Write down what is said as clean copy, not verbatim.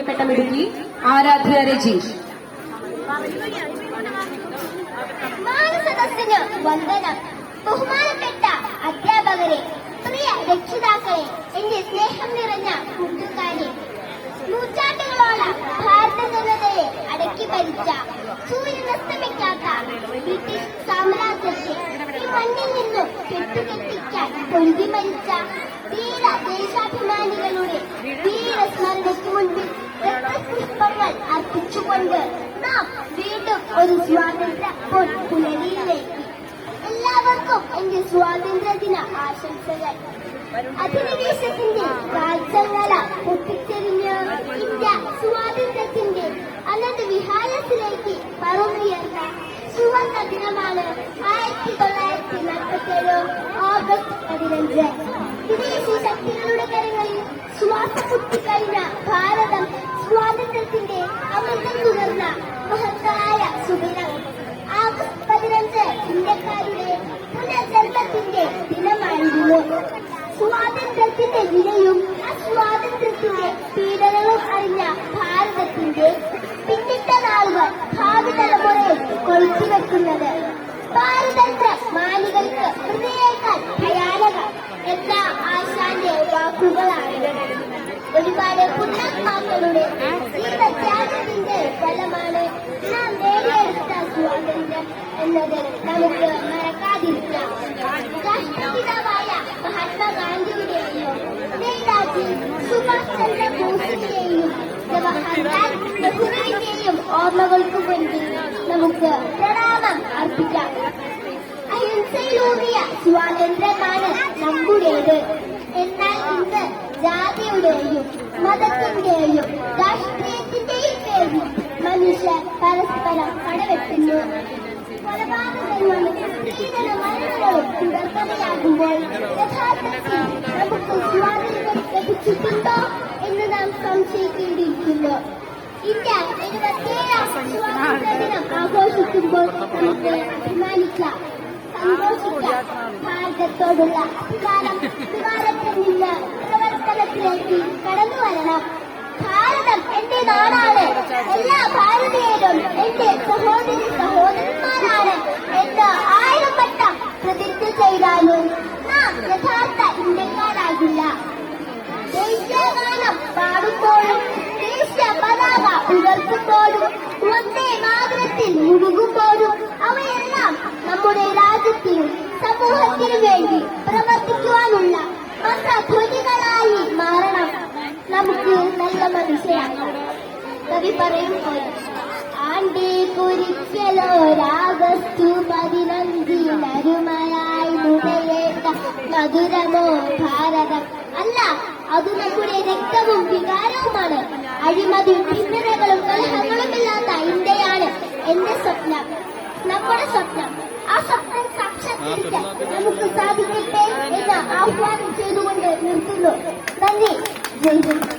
പെട്ടമിടുക്കി ആരാധ്യ രജീഷ്. മാനസദസ്സിന് വന്ദനം. ബഹുമാനപ്പെട്ട അധ്യാപകരെ, പ്രിയ രക്ഷിതാക്കളെ, എന്റെ സ്നേഹം നിറഞ്ഞ കൂട്ടുകാരെ, നൂറ്റാണ്ടുകളോളം ഭാരത ജനതയെ അടക്കി ഭരിച്ച സൂര്യനസ്തമിക്കാത്ത ബ്രിട്ടീഷ് സാമ്രാജ്യത്തെ ഈ മണ്ണിൽ നിന്നും കെട്ടുകെട്ടിക്കാൻ പൊരുതി മരിച്ച ധീര ദേശാഭിമാനികളുടെ ധീരസ്മരണയ്ക്ക് മുൻപിൽ രക്തപുഷ്പങ്ങൾ അർപ്പിച്ചുകൊണ്ട് നാം വീണ്ടും ഒരു സ്വാതന്ത്ര്യ പുലരിയിലേക്ക്. എല്ലാവർക്കും എന്റെ സ്വാതന്ത്ര്യ ദിന ആശംസകൾ. അധിനിവേശത്തിന്റെ രാജ്യങ്ങള പൊട്ടിച്ചെറിഞ്ഞ് ഇന്ത്യ സ്വാതന്ത്ര്യത്തിന്റെ അനന്ത വിഹാരത്തിലേക്ക് പറന്നുയർന്ന സുവർണ ദിനമാണ് 1947 ഓഗസ്റ്റ് 15. വിദേശി ശക്തികളുടെ കരങ്ങളിൽ ശ്വാസം മുട്ടിക്കഴിഞ്ഞ ഭാരതം സ്വാതന്ത്ര്യത്തിന്റെ അമൃതം തുറന്ന മഹത്തായ സുദിനം. ആഗസ്റ്റ് 15 ഇന്ത്യക്കാരുടെ പുനർജന്മത്തിന്റെ ദിനമായിരുന്നു. സ്വാതന്ത്ര്യത്തിന്റെ വിലയും അസ്വാതന്ത്ര്യത്തിന്റെ പീഡനവും അറിഞ്ഞ ഭാരതത്തിന്റെ പിന്നിട്ട നാളുകൾ ഭാവി തലമുറയിൽ കൊളുത്തിവെക്കുന്നത് പാരതന്ത്ര മാനികൾക്ക് ഹൃദയേക്കാൾ ഭയാനകം എന്ന ആശാന്റെ വാക്കുകളാണ്. ഒരുപാട് പുണ്യാത്മാക്കളുടെ ജീവത്യാഗത്തിന്റെ ഫലമാണ് നാം നേടിയെടുത്ത സ്വാതന്ത്ര്യം എന്നത് നമുക്ക് മറക്കാതിരിക്കാം. രാഷ്ട്രപിതാവായ മഹാത്മാഗാന്ധിയുടെയും നേതാജി സുഭാഷ് ചന്ദ്ര ബോസിന്റെയും ജവഹർലാൽ നെഹ്റുവിന്റെയും ഓർമ്മകൾക്ക് മുൻപിൽ നമുക്ക് പ്രണാമം അർപ്പിക്കാം. അഹിംസയിലൂന്നിയ സ്വാതന്ത്ര്യമാണ് നമ്മുടേത്. എന്നാൽ ഇന്ന് ജാതിയുടെയും മതത്തിന്റെയും രാഷ്ട്രീയത്തിന്റെയും പേരിൽ മനുഷ്യർ പരസ്പരം കടവെട്ടുന്നു. കൊലപാതകങ്ങളും സ്ത്രീധന മരണങ്ങളും തുടർക്കഥയാകുമ്പോൾ യഥാർത്ഥത്തിൽ നമുക്ക് സ്വാതന്ത്ര്യം ലഭിച്ചിട്ടുണ്ടോ എന്ന് നാം സംശയിക്കേണ്ടിയിരിക്കുന്നു. ഇന്ത്യ 77ാം സ്വാതന്ത്ര്യ ദിനം ആഘോഷിക്കുമ്പോൾ നമുക്ക് അഭിമാനിക്കാം, സന്തോഷിക്കാം. ഭാരതത്തോടുള്ള അധികാരം വികാരത്തിൽ നിന്ന് പ്രവർത്തനത്തിലേക്ക് കടന്നു വരണം. ഭാരതം എന്റെ നാടാണ്, എല്ലാ ഭാരതീയരും എന്റെ സഹോദരി സഹോദരന്മാരാണ് എന്ന് 1000 വട്ടം പ്രതിജ്ഞ ചെയ്താലും നാം യഥാർത്ഥ ഇന്ത്യക്കാരാകില്ല. ദേശീയഗാനം പാടുമ്പോഴും ദേശീയ പതാക ഉയർത്തുമ്പോഴും വന്ദേ മാതരത്തിൽ മുഴുകുമ്പോഴും അവയെല്ലാം നമ്മുടെ രാജ്യത്തിനും സമൂഹത്തിനു വേണ്ടി പ്രവർത്തിക്കുവാനുള്ള മഹാധ്വനികളായി മാറണം. നമുക്ക് നല്ല മനുഷ്യരാകാം. കവി പറയുമ്പോൾ ആണ്ടേ കുരിക്കലോരാഗസ്തു 15 മുടയേറ്റ മധുരമോ ഭാരതം. അല്ല, അത് നമ്മുടെ രക്തവും വികാരവുമാണ്. അഴിമതിയും ഭിന്നതകളും കലഹങ്ങളുമില്ലാത്ത ഇന്ത്യയാണ് എന്റെ സ്വപ്നം, നമ്മുടെ സ്വപ്നം. ആ സ്വപ്നം സാക്ഷാത്കരിക്കാൻ നമുക്ക് സാധിക്കട്ടെ എന്ന് ആഹ്വാനം ചെയ്തുകൊണ്ട് നിർത്തുന്നു. നന്ദി. ജയ് ഹിന്ദ്.